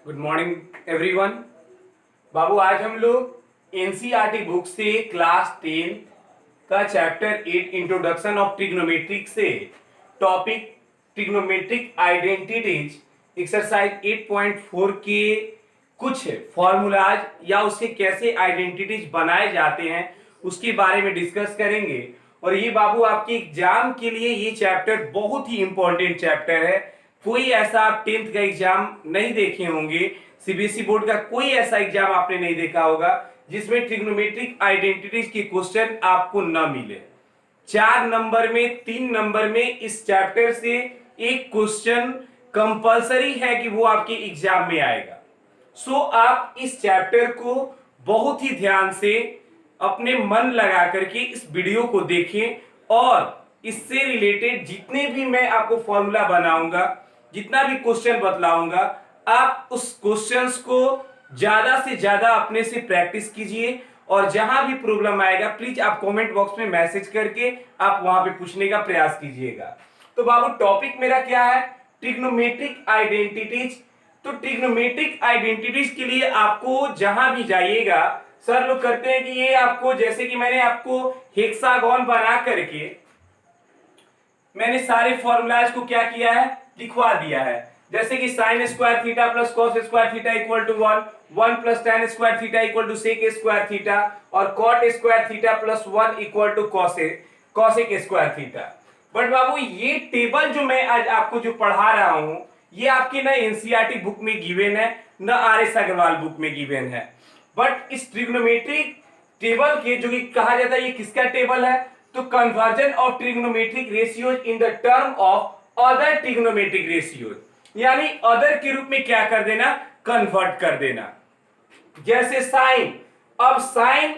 Good morning everyone. बाबू आज हम लोग एनसीईआरटी बुक से क्लास 10 का चैप्टर 8 इंट्रोडक्शन ऑफ ट्रिग्नोमेट्रिक से टॉपिक ट्रिग्नोमेट्रिक आइडेंटिटीज एक्सरसाइज 8.4 के कुछ फॉर्मूलाज या उसके कैसे आइडेंटिटीज बनाए जाते हैं उसके बारे में डिस्कस करेंगे। और ये बाबू आपके एग्जाम के लिए ये चैप्टर बहुत ही इंपॉर्टेंट चैप्टर है। कोई ऐसा आप 10th का एग्जाम नहीं देखे होंगे, सीबीएसई बोर्ड का कोई ऐसा एग्जाम आपने नहीं देखा होगा जिसमें ट्रिग्नोमेट्रिक आइडेंटिटीज के क्वेश्चन आपको न मिले। 4 नंबर में 3 नंबर में इस चैप्टर से एक क्वेश्चन कंपलसरी है कि वो आपके एग्जाम में आएगा। सो आप इस चैप्टर को बहुत ही ध्यान से अपने मन लगा करके इस वीडियो को देखें और इससे रिलेटेड जितने भी मैं आपको फॉर्मूला बनाऊंगा, जितना भी क्वेश्चन बतलाऊंगा, आप उस क्वेश्चंस को ज्यादा से ज्यादा अपने से प्रैक्टिस कीजिए और जहां भी प्रॉब्लम आएगा प्लीज आप कमेंट बॉक्स में मैसेज करके आप वहां पे पूछने का प्रयास कीजिएगा। तो बाबू टॉपिक मेरा क्या है? Trigonometric identities. तो ट्रिग्नोमेट्रिक आइडेंटिटीज के लिए आपको जहां भी जाइएगा, सर लोग करते हैं कि ये आपको, जैसे कि मैंने आपको हेक्सागोन बना करके मैंने सारे फॉर्मूलाज को क्या किया है, लिखवा दिया है। जैसे कि sine square theta plus cos square theta equal to 1, 1 plus tan square theta equal to sec square theta और cot square theta plus 1 equal to cosec square theta. But बाबू ये टेबल जो मैं आज आपको जो पढ़ा रहा हूं ये आपके ना एनसीईआरटी बुक में गिवन है, न आर.एस. अग्रवाल बुक में गिवन है। बट इस ट्रिग्नोमेट्रिक टेबल के जो कि कहा जाता है, ये किसका टेबल है? तो conversion of trigonometric ratios in the term of other trigonometric ratios, यानी अदर के रूप में क्या कर देना, कन्वर्ट कर देना। जैसे साइन, अब साइन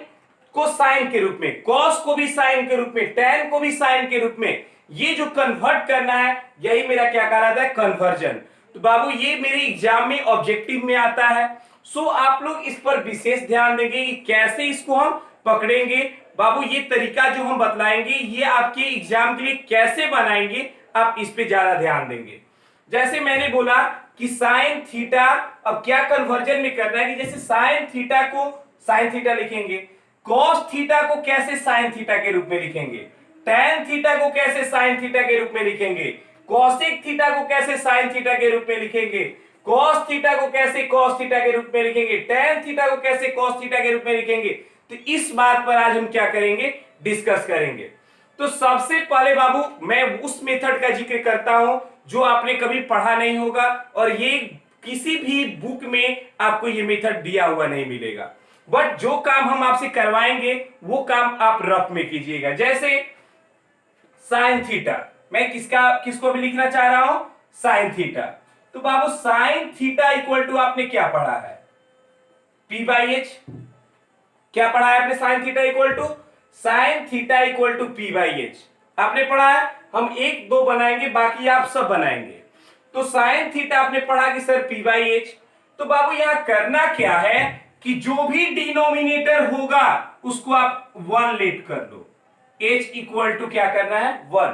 को साइन के रूप में, कॉस को भी साइन के रूप में, टैन को भी साइन के रूप में, ये जो कन्वर्ट करना है यही मेरा क्या कहलाता है, कन्वर्जन। तो बाबू ये मेरे एग्जाम में ऑब्जेक्टिव में आता है। सो आप लोग इस पर विशेष ध्यान देंगे कि कैसे इसको हम पकड़ेंगे। बाबू ये तरीका जो हम बतलाएंगे ये आपके एग्जाम के लिए कैसे बनाएंगे, आप इस पे ज्यादा ध्यान देंगे। जैसे मैंने बोला कि साइन थीटा, अब क्या कन्वर्जन में करना है कि जैसे साइन थीटा को साइन थीटा लिखेंगे, कॉस थीटा को कैसे साइन थीटा के रूप में लिखेंगे, टैन थीटा को कैसे साइन थीटा के रूप में लिखेंगे, कॉसेक थीटा को कैसे साइन थीटा के रूप में लिखेंगे, कॉस थीटा को कैसे कॉस थीटा के रूप में लिखेंगे, टैन थीटा को कैसे कॉस थीटा के रूप में लिखेंगे। तो इस बात पर आज हम क्या करेंगे, डिस्कस करेंगे। तो सबसे पहले बाबू मैं उस मेथड का जिक्र करता हूं जो आपने कभी पढ़ा नहीं होगा और ये किसी भी बुक में आपको ये मेथड दिया हुआ नहीं मिलेगा। बट जो काम हम आपसे करवाएंगे वो काम आप रफ में कीजिएगा। जैसे साइन थीटा, मैं किसको भी लिखना चाह रहा हूं, साइन थीटा। तो बाबू साइन थीटा इक्वल टू आपने क्या पढ़ा है, पी बाई एच। क्या पढ़ा है आपने? Sine theta equal to P by H आपने पढ़ा है। हम 1 2 बनाएंगे, बाकी आप सब बनाएंगे। तो साइन थीटा आपने पढ़ा कि सर पी बाई एच। तो बाबू यहां करना क्या है कि जो भी डिनोमिनेटर होगा उसको आप 1 लेट कर दो। h इक्वल टू क्या करना है, 1।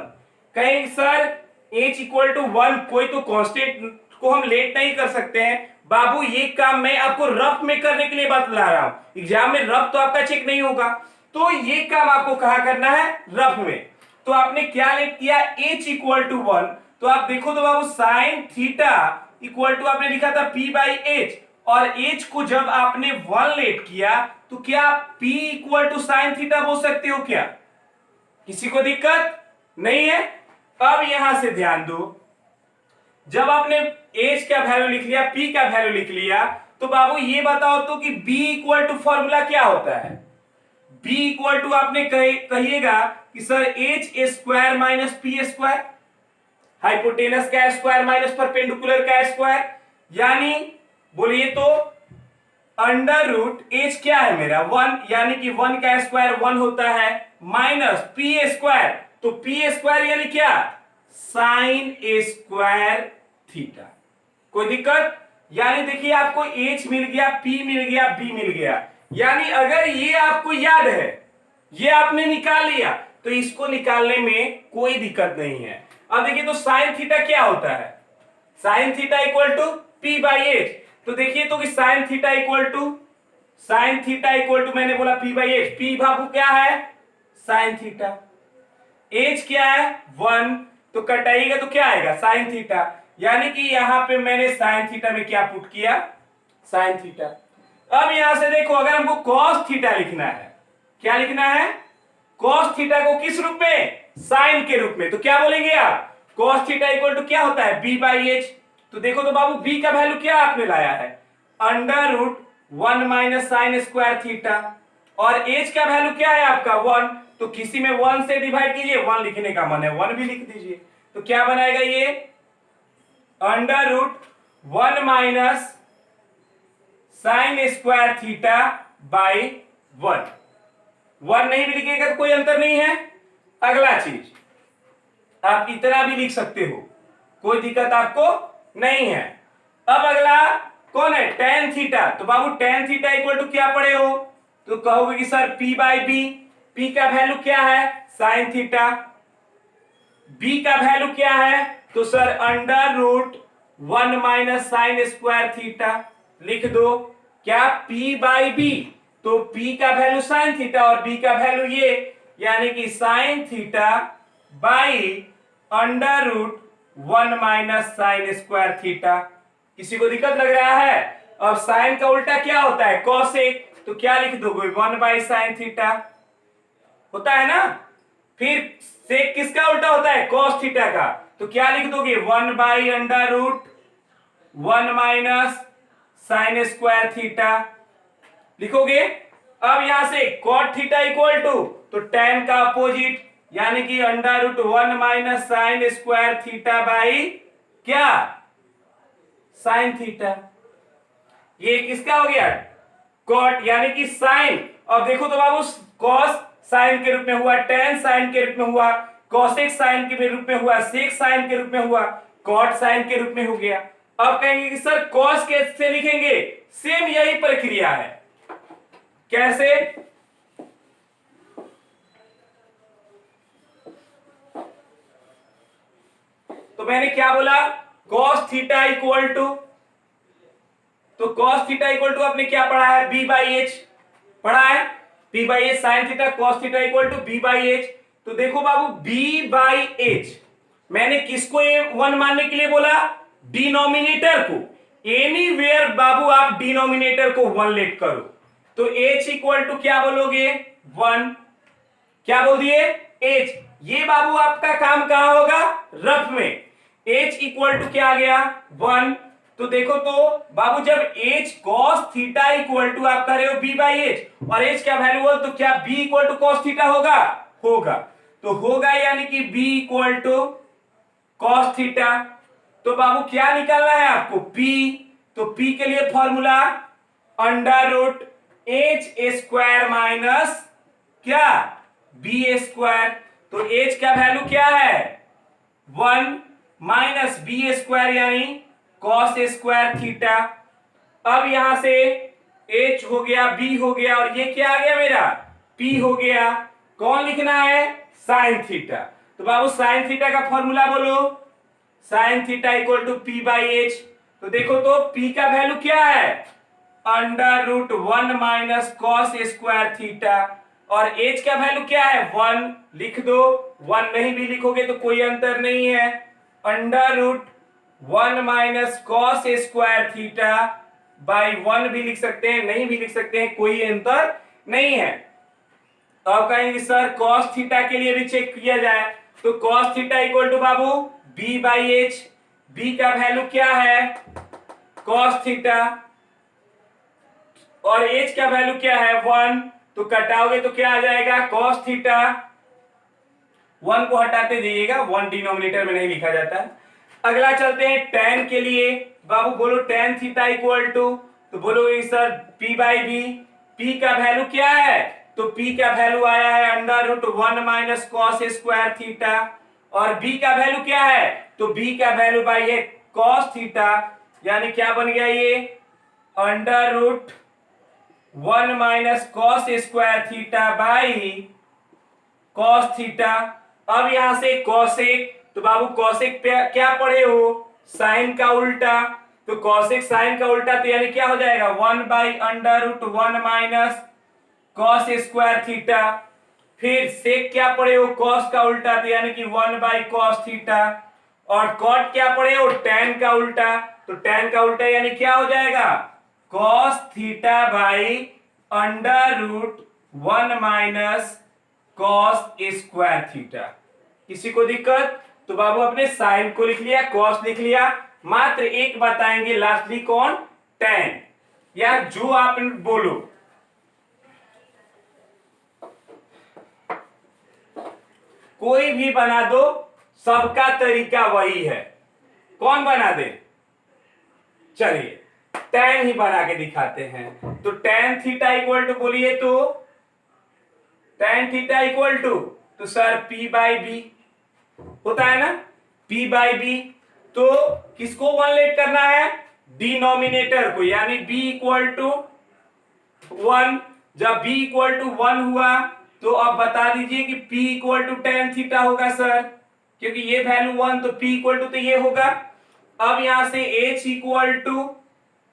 कहीं सर h इक्वल टू 1 कोई तो कांस्टेंट को हम लेट नहीं कर सकते हैं। बाबू ये काम मैं आपको रफ में करने के लिए बतला रहा हूं, एग्जाम में रफ तो आपका चेक नहीं होगा, तो ये काम आपको कहा करना है, रफ में। तो आपने क्या लेट किया, h इक्वल टू 1। तो आप देखो तो बाबू साइन थीटा इक्वल टू आपने लिखा था p बाई एच, और h को जब आपने 1 लेट किया तो क्या p equal to sine theta बोल सकते हो क्या? किसी को दिक्कत नहीं है? अब यहां से ध्यान दो, जब आपने h का वैल्यू लिख लिया, p का वैल्यू लिख लिया, तो बाबू ये बताओ तो कि b इक्वल टू फॉर्मूला क्या होता है? b इक्वल टू आपने कहिएगा कि sir h square minus p square, hypotenuse का स्क्वायर माइनस परपेंडिकुलर का स्क्वायर, यानी बोलिए तो अंडर रूट h क्या है मेरा, 1, यानी कि 1 का स्क्वायर 1 होता है, माइनस p स्क्वायर, तो p स्क्वायर यानी क्या, साइन स्क्वायर थीटा। कोई दिक्कत? यानी देखिए आपको h मिल गया, p मिल गया, b मिल गया। यानी अगर ये आपको याद है, ये आपने निकाल लिया, तो इसको निकालने में कोई दिक्कत नहीं है। अब देखिए तो साइन थीटा क्या होता है, sine theta equal to p by H. तो देखिए तो कि साइन थीटा इक्वल टू मैंने बोला पी बाई एच। पी बाबू क्या है? Sine theta. एच क्या है? 1। तो कटाइएगा तो क्या आएगा? Sine theta. यानी कि यहां पे मैंने साइन थीटा में क्या पुट किया? Sine theta. अब यहां से देखो, अगर हमको कॉस थीटा लिखना है, क्या लिखना है? कॉस थीटा को किस रूप में? साइन के रूप में। तो क्या बोलेंगे आप? कॉस थीटा इक्वल टू क्या होता है? B by H. तो देखो तो बाबू बी का वैल्यू क्या आपने लाया है? Under root 1 minus sine square theta. और एच का वैल्यू क्या है आपका? 1। तो किसी में 1 से डिवाइड कीजिए, 1 लिखने का मन है 1 भी लिख दीजिए। तो क्या बनाएगा ये? Under root 1 minus sine square theta by 1। 1 नहीं भी लिखिएगा तो कोई अंतर नहीं है। अगला चीज आप इतना भी लिख सकते हो, कोई दिक्कत आपको नहीं है। अब अगला कौन है? Tan theta. तो बाबू टेन थीटा इक्वल टू क्या पढ़े हो? तो कहोगे कि sir P by B. P का वैल्यू क्या है? Sine theta. बी का वैल्यू क्या है? तो sir under root 1 minus sine square theta. लिख दो क्या? P by B. तो पी का वैल्यू साइन थीटा और बी का वैल्यू ये, यानी कि sine theta by under root 1 minus sine square theta. किसी को दिक्कत लग रहा है? अब साइन का उल्टा क्या होता है? कॉसेक। तो क्या लिख दोगे? 1 बाई साइन थीटा होता है ना। फिर सेक किसका उल्टा होता है? कॉस थीटा का। तो क्या लिख दोगे? 1 by under root 1 minus sine square theta लिखोगे। अब यहां से कॉट थीटा इक्वल टू, तो टेन का अपोजिट, यानी कि under root 1 minus sine square theta by क्या? Sine theta. ये किसका हो गया? कॉट, यानी कि साइन। अब देखो तो बाबू कॉस साइन के रूप में हुआ, टेन साइन के रूप में हुआ, कॉसेक साइन के रूप में हुआ, सेक साइन के रूप में हुआ, कॉट साइन के रूप में हो गया। अब कहेंगे कि सर कॉस कैसे लिखेंगे? सेम यही प्रक्रिया है। कैसे? तो मैंने क्या बोला? कॉस थीटा इक्वल टू, तो कॉस थीटा इक्वल टू आपने क्या पढ़ा है? बी बाई एच पढ़ा है। B by H sine theta cos theta equal to B by H. तो देखो बाबू बी बाई एच मैंने किसको ये 1 मानने के लिए बोला? डिनोमिनेटर को। एनीवेयर बाबू आप डिनोमिनेटर को 1 लेट करो। तो एच इक्वल टू क्या बोलोगे? 1। क्या बोल दिए? एच। ये बाबू आपका काम कहां होगा? रफ में। एच इक्वल टू क्या आ गया? 1। तो देखो तो बाबू जब H cos theta equal to आप कह रहे हो बी बाई एच और एच का वैल्यू हो, तो क्या B equal to cos theta होगा? होगा। तो होगा यानी कि B equal to cos theta. तो बाबू क्या निकालना है आपको? पी। तो पी के लिए formula under root H square minus क्या? B square. तो एच का वैल्यू क्या है? 1 माइनस बी स्क्वायर यानी कॉस स्क्वायर थीटा। अब यहां से एच हो गया, बी हो गया और ये क्या आ गया मेरा? पी हो गया। कौन लिखना है? Sine theta. तो बाबू साइन थीटा का फॉर्मूला बोलो। Sine theta equal to P by H. तो देखो तो पी का वैल्यू क्या है? Under root 1 minus cos square theta और एच का वैल्यू क्या है? 1 लिख दो। 1 नहीं भी लिखोगे तो कोई अंतर नहीं है। Under root 1 minus cos square theta by 1 भी लिख सकते हैं, नहीं भी लिख सकते हैं, कोई अंतर नहीं है। अब कहेंगे सर कॉस थीटा के लिए भी चेक किया जाए। तो कॉस थीटा इक्वल टू बाबू बी बाई एच। बी का वैल्यू क्या है? कॉस थीटा और एच का वैल्यू क्या है? 1। तो कटाओगे तो क्या आ जाएगा? Cos theta. 1 को हटाते जाइएगा, 1 डिनोमिनेटर में नहीं लिखा जाता है। अगला चलते हैं टेन के लिए। बाबू बोलो टेन थीटा इक्वल टू, तो बोलोगे sir P by B. P का वैल्यू क्या है? तो पी का वैल्यू आया है under root 1 minus cos square theta और बी का वैल्यू क्या है? तो बी का वैल्यू बाई है कॉस थीटा, यानी क्या बन गया ये? Under root 1 minus cos square theta by cos theta. अब यहां से कॉसेक, तो बाबू कॉसेक पे क्या पढ़े हो? साइन का उल्टा। तो कॉसेक साइन का उल्टा, तो यानी क्या हो जाएगा 1/√1 माइनस कॉस स्क्वायर थीटा। फिर सेक क्या पड़े हो कॉस का उल्टा, तो यानी कि 1/cos थीटा। और कॉट क्या पड़े हो tan का उल्टा, तो tan का उल्टा यानी क्या हो जाएगा cos theta by √1 minus cos square theta. किसी को दिक्कत? तो बाबू अपने साइन को लिख लिया, कॉस लिख लिया, मात्र एक बताएंगे लास्टली कौन, tan, या जो आप बोलो। कोई भी बना दो, सबका तरीका वही है। कौन बना दे? चलिए tan ही बना के दिखाते हैं। तो tan थीटा इक्वल टू बोलिए, तो tan थीटा इक्वल टू, तो सर p/b होता है ना, p/b। तो किसको वन लेट करना है, डिनोमिनेटर को, यानी b इक्वल टू 1। जब b इक्वल टू 1 हुआ तो अब बता दीजिए कि p equal to tan theta होगा सर, क्योंकि ये वैल्यू 1, तो p इक्वल टू तो ये होगा। अब यहां से h इक्वल टू,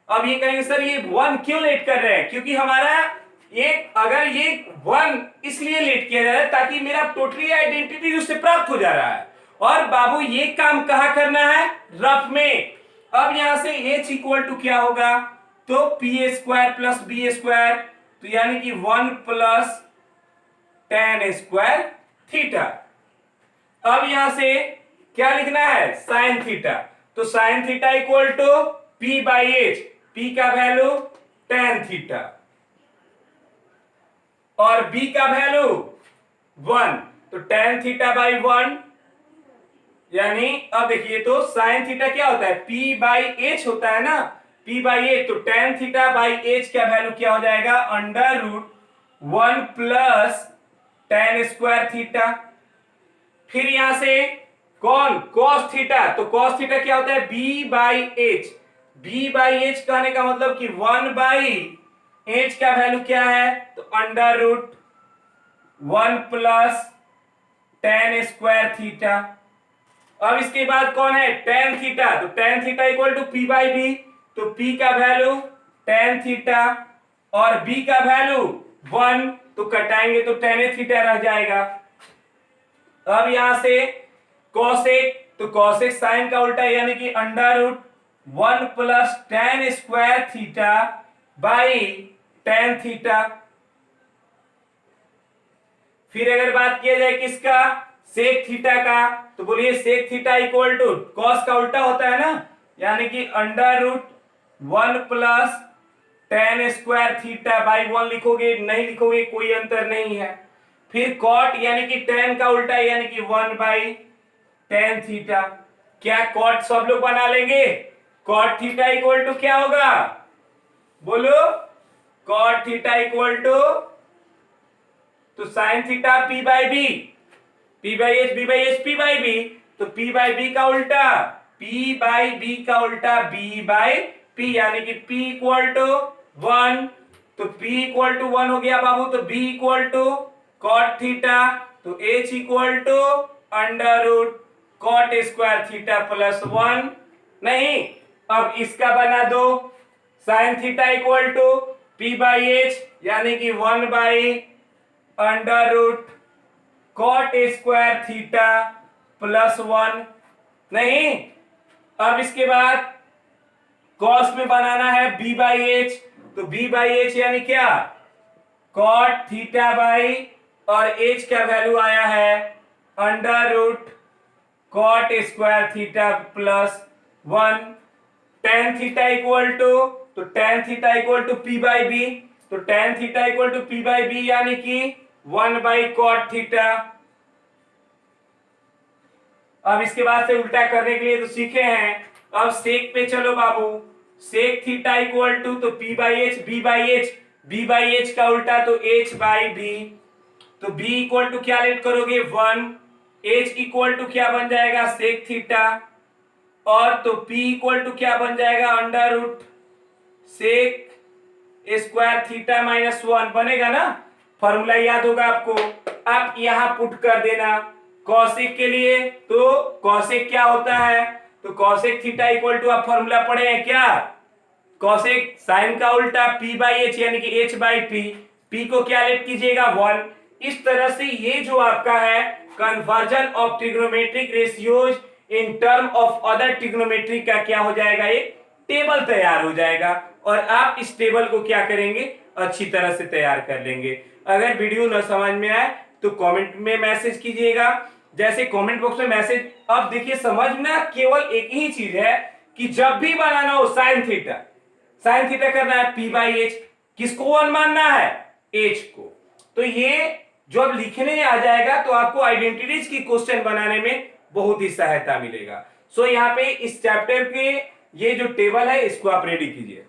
अब ये कहेंगे सर ये 1 क्यों लेट कर रहे हैं, क्योंकि हमारा ये, अगर ये 1 इसलिए लेट किया जा रहा है ताकि मेरा टोटली आइडेंटिटी उससे प्राप्त हो जा रहा है। और बाबू ये काम कहां करना है, रफ में। अब यहां से h इक्वल टू क्या होगा, तो p² प्लस b², तो यानी कि 1 प्लस tan स्क्वायर थीटा। अब यहां से क्या लिखना है, साइन थीटा, तो sine theta equal to p/h, p का वैल्यू tan थीटा और b का वैल्यू 1, तो tan थीटा बाई 1, यानी अब देखिए तो साइन थीटा क्या होता है, p/h होता है ना, p/h, तो tan थीटा बाई h का वैल्यू क्या हो जाएगा, √1 प्लस tan स्क्वायर थीटा। फिर यहां से कौन, cos थीटा, तो cos थीटा क्या होता है, b/h, b/h कहने का मतलब कि 1/h का वैल्यू क्या है, तो √1 प्लस tan स्क्वायर थीटा। अब इसके बाद कौन है, tan थीटा, तो tan theta equal to p/b, तो p का वैल्यू tan थीटा और b का वैल्यू 1, तो कटाएंगे तो tan थीटा रह जाएगा। अब यहां से cosec, तो cosec साइन का उल्टा, यानी कि √1 plus tan square theta by tan theta. फिर अगर बात किया जाए किसका, सेक थीटा का, तो बोलिए sec theta equal to, cos का उल्टा होता है ना, यानी कि √1 plus tan square theta by 1 लिखोगे, नहीं लिखोगे कोई अंतर नहीं है। फिर कॉट यानी कि tan का उल्टा, यानी कि 1/tan थीटा। क्या कॉट सब लोग बना लेंगे, कॉट थीटा इक्वल टू क्या होगा, बोलो, कॉट थीटा इक्वल टू, तो sine theta p/b, p/h, b/h, p/b, तो p/b का उल्टा, p/b का उल्टा b/p, यानी कि p इक्वल टू 1, तो p इक्वल टू 1 हो गया बाबू, तो b equal to cot theta, तो h equal to √cot square theta plus 1। नहीं, अब इसका बना दो, sign theta equal to p/h, यानी कि 1/√cot स्क्वायर थीटा प्लस 1। नहीं, अब इसके बाद cos में बनाना है b/h, तो b/h यानी क्या, cot थीटा बाई, और h का वैल्यू आया है √cot square theta plus 1। tan theta equal to, तो tan theta equal to p/b, तो tan theta equal to p/b, यानी कि 1/cot थीटा। अब इसके बाद से उल्टा करने के लिए तो सीखे हैं, अब सेक पे चलो बाबू, सेक थीटा इक्वल टू, तो p/h, b/h, b/h का उल्टा तो h/b, तो b इक्वल टू क्या लेट करोगे 1, h इक्वल टू क्या बन जाएगा सेक थीटा, और तो p इक्वल टू क्या बन जाएगा √सेक स्क्वायर थीटा माइनस 1 बनेगा ना, फॉर्मूला याद होगा आपको। आप यहां पुट कर देना कॉसेक के लिए, तो कॉसेक क्या होता है, तो कॉसेक थीटा इक्वल टू, आप फॉर्मूला पढ़े हैं क्या, कॉसेक साइन का उल्टा p बाई एच यानी कि h बाई p, p को क्या लेट कीजिएगा 1। इस तरह से ये जो आपका है conversion of trigonometric ratios in term of other trigonometric का क्या हो जाएगा, एक टेबल तैयार हो जाएगा और आप इस टेबल को क्या करेंगे, अच्छी तरह से तैयार कर लेंगे। अगर वीडियो न समझ में आए तो कमेंट में मैसेज कीजिएगा, जैसे कमेंट बॉक्स में मैसेज। अब देखिए समझना केवल एक ही चीज है कि जब भी बनाना हो साइन थीटा करना है p बाई एच, किसको 1 मानना है, h को। तो ये जो अब लिखने आ जाएगा तो आपको आइडेंटिटीज की क्वेश्चन बनाने में बहुत ही सहायता मिलेगा। सो यहाँ पे इस चैप्टर के ये जो टेबल है इसको आप रेडी कीजिए।